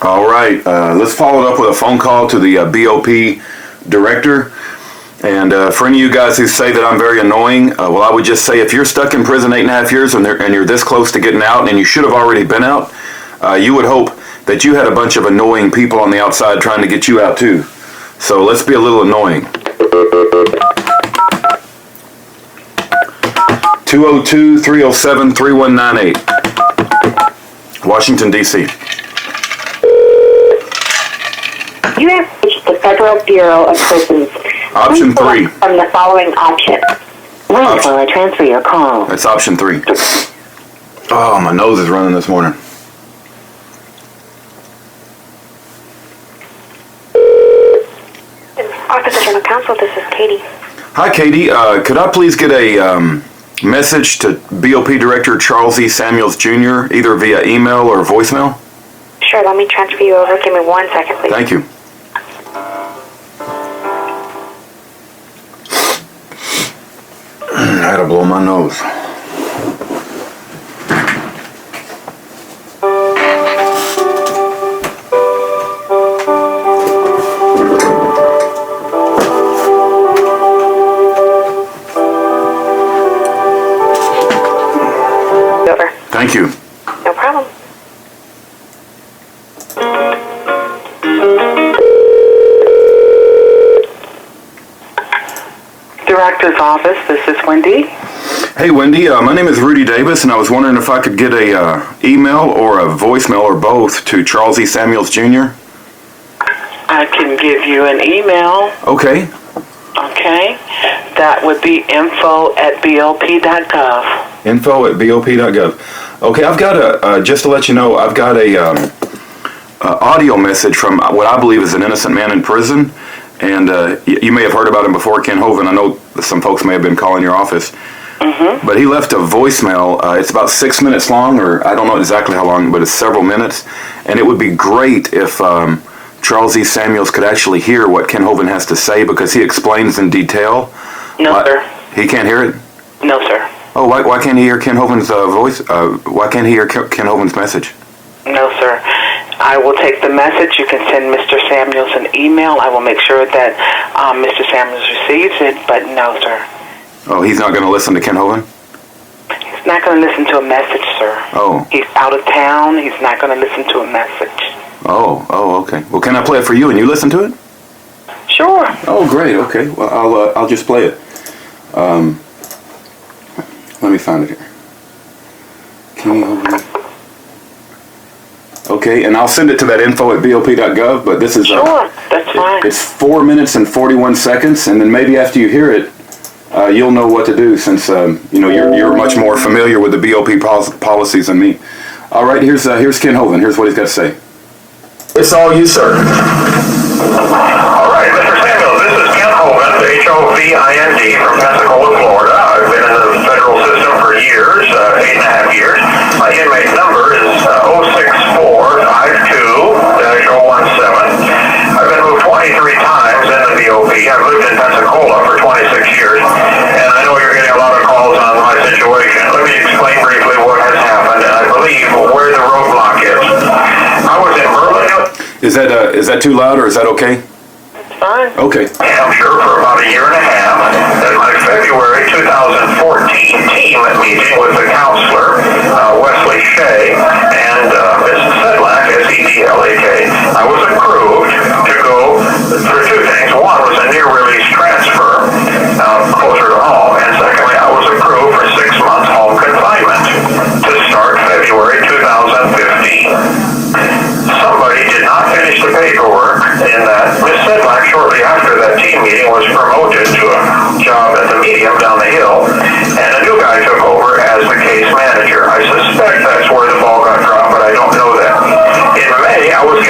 All right, let's follow it up with a phone call to the BOP director. And for any of you guys who say that I'm very annoying, well, I would just say if you're stuck in prison 8.5 years and you're this close to getting out and you should have already been out, you would hope that you had a bunch of annoying people on the outside trying to get you out too. So let's be a little annoying. 202-307-3198. Washington, D.C. You have reached the Federal Bureau of Prisons. Option 3. From the following option. Wait while I transfer your call. That's option 3. Oh, my nose is running this morning. Office of General Counsel, this is Katie. Hi, Katie. Could I please get a message to BOP Director Charles E. Samuels Jr., either via email or voicemail? Sure, let me transfer you over. Give me 1 second, please. Thank you. I had to blow my nose. Over. Thank you. No problem. Director's office, this is Wendy. Hey, Wendy. My name is Rudy Davis, and I was wondering if I could get a email or a voicemail or both to Charles E. Samuels Jr. I can give you an email. Okay. Okay. That would be info@bop.gov. info@bop.gov. Okay, I've got just to let you know, I've got a audio message from what I believe is an innocent man in prison. And you may have heard about him before, Ken Hovind. I know some folks may have been calling your office. Mm-hmm. But he left a voicemail. It's about 6 minutes long, or I don't know exactly how long, but it's several minutes. And it would be great if Charles E. Samuels could actually hear what Ken Hovind has to say, because he explains in detail. No, sir. He can't hear it? No, sir. Oh, why can't he hear Ken Hovind's voice? Why can't he hear Ken Hovind's message? No, sir. I will take the message. You can send Mr. Samuels an email. I will make sure that Mr. Samuels receives it, but no, sir. Oh, he's not going to listen to Ken Hovind? He's not going to listen to a message, sir. Oh. He's out of town. He's not going to listen to a message. Oh, okay. Well, can I play it for you and you listen to it? Sure. Oh, great. Okay. Well, I'll just play it. Let me find it here. Ken Hovind. Okay, and I'll send it to that info@bop.gov, but this is... Sure, that's fine. It's 4 minutes and 41 seconds, and then maybe after you hear it, you'll know what to do, since you're much more familiar with the BOP policies than me. All right, here's Ken Hovind. Here's what he's got to say. It's all you, sir. All right, Mr. Samuels, this is Ken Hovind, Hovind from Pensacola, Florida. I've been in the federal system for years, 8.5 years. My inmate number is 06452-017. I've been moved 23 times in the BOP. I've lived in Pensacola for 26 years, and I know you're getting a lot of calls on my situation. Let me explain briefly what has happened, and I believe where the roadblock is. I was in Berlin. Is that too loud, or is that okay? It's fine. Okay. I'm sure for about a year and a half, at my February 2014 team meeting with the counselor, Wesley Shea, and Mrs. Sedlak, S-E-D-L-A-K, I was approved to go for two things. One was a near release transfer closer to home, and secondly, I was approved for 6 months home confinement to start February 2015. Somebody did not finish the paperwork in that. Ms. Sedlak, shortly after that team meeting, was promoted to a job at the medium down the hill, and a new guy took over as the case manager. I suspect that's where the ball got dropped, but I don't know that. In May, I was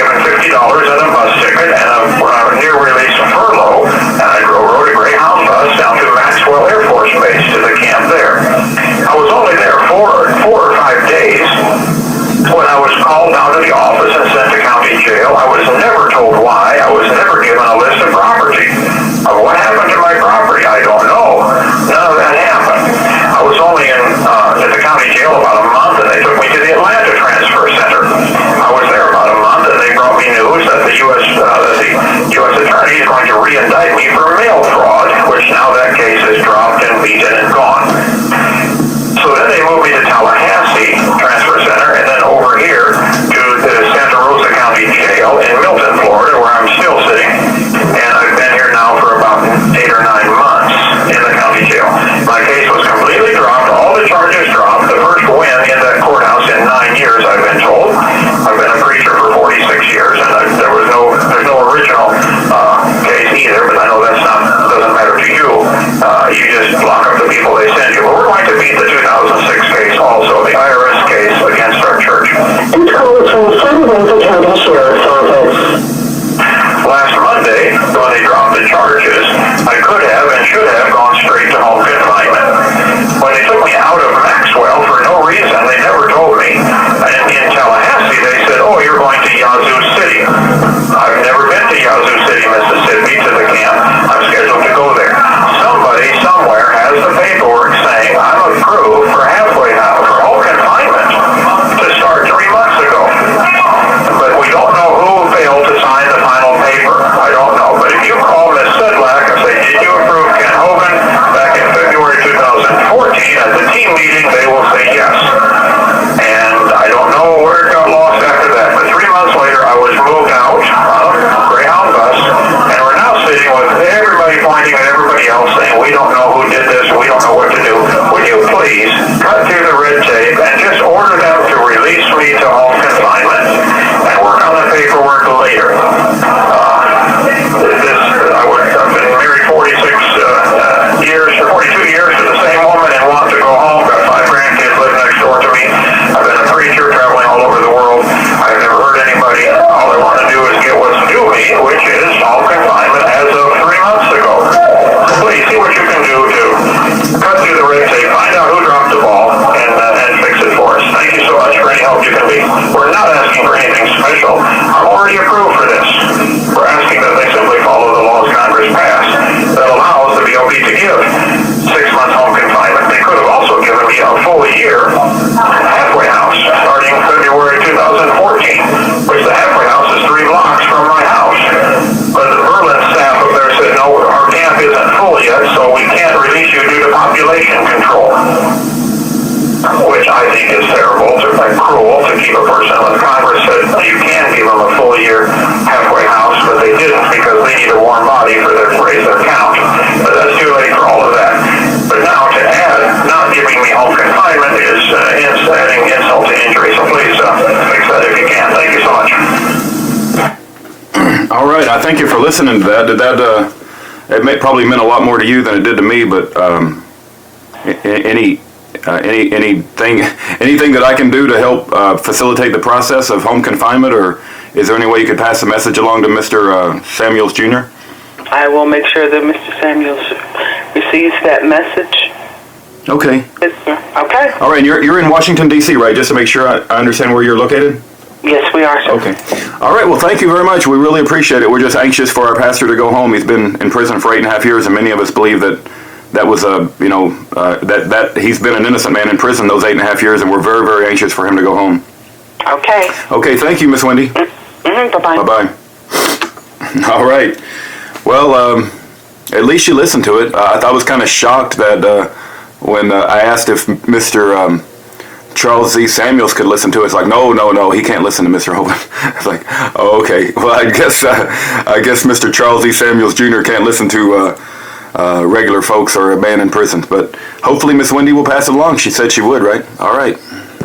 I could have and should have gone straight to home confinement. When they took me out of Maxwell for no reason, they never told me. And in Tallahassee, they said, "Oh, you're going to Yazoo City." I've never been to Yazoo City, Mississippi, to the camp. I'm scheduled to go there. Somebody somewhere has the paperwork saying I'm approved for halfway house, for home confinement, to start 3 months ago. But we don't know who failed to sign the final paper. I don't know. But if you call Miss Sedlak and say, "Did you approve Kent Hovind back in February 2014 at the team meeting?" they will say yes. And I don't know where it got lost after that. But 3 months later, I was moved out on a Greyhound bus, and we're now sitting with everybody pointing at everybody else saying, "We don't know who did this, we don't know what to do. Would you please cut through the red tape and just order them to release me to home confinement and work on the paperwork later?" I've been married 42 years to the same woman and want to go home. Got 5 grandkids living next door to me. I've been a preacher traveling all over the world. I've never hurt anybody. All I want to do is get what's due me, which is home confinement as of 3 months ago. So please see what you can do to cut through the red tape, find out who dropped the ball, and fix it for us. Thank you so much for any help you can be. We're not asking for anything special. I'm already approved for this. We're asking that they simply follow the laws Congress passed that allows the BOP to give 6 months home confinement. They could have also given me a full year halfway house starting February 2014, which the halfway house is 3 blocks from my house. But the Berlin staff up there said, "No, our camp isn't full yet, so we can't release you due to population control." Which I think is terrible, and cruel to keep a person when Congress said you can give them a full year halfway house, but they didn't because they need a warm body for their raise their count. But that's too late for all of that. But now to add not giving me home confinement is adding insult to injury. So please fix that if you can. Thank you so much. All right, I thank you for listening to that. Did that probably meant a lot more to you than it did to me, but anything that I can do to help facilitate the process of home confinement, or is there any way you could pass the message along to Mr. Samuels Jr.? I will make sure that Mr. Samuels receives that message. Okay. Yes, sir. Okay. All right, and you're in Washington, D.C., right? Just to make sure I understand where you're located? Yes, we are, sir. Okay. All right, well, thank you very much. We really appreciate it. We're just anxious for our pastor to go home. He's been in prison for 8.5 years, and many of us believe that was that he's been an innocent man in prison those 8.5 years, and we're very, very anxious for him to go home. Okay. Okay, thank you, Miss Wendy. Bye-bye. Bye-bye. All right. Well, at least you listened to it. I was kind of shocked that when I asked if Mr. Charles Z. Samuels could listen to it, it's like, no, he can't listen to Mr. Hovind. It's like, oh, okay. Well, I guess Mr. Charles Z. Samuels Jr. can't listen to regular folks or a man in prison. But hopefully Miss Wendy will pass it along. She said she would, right? All right.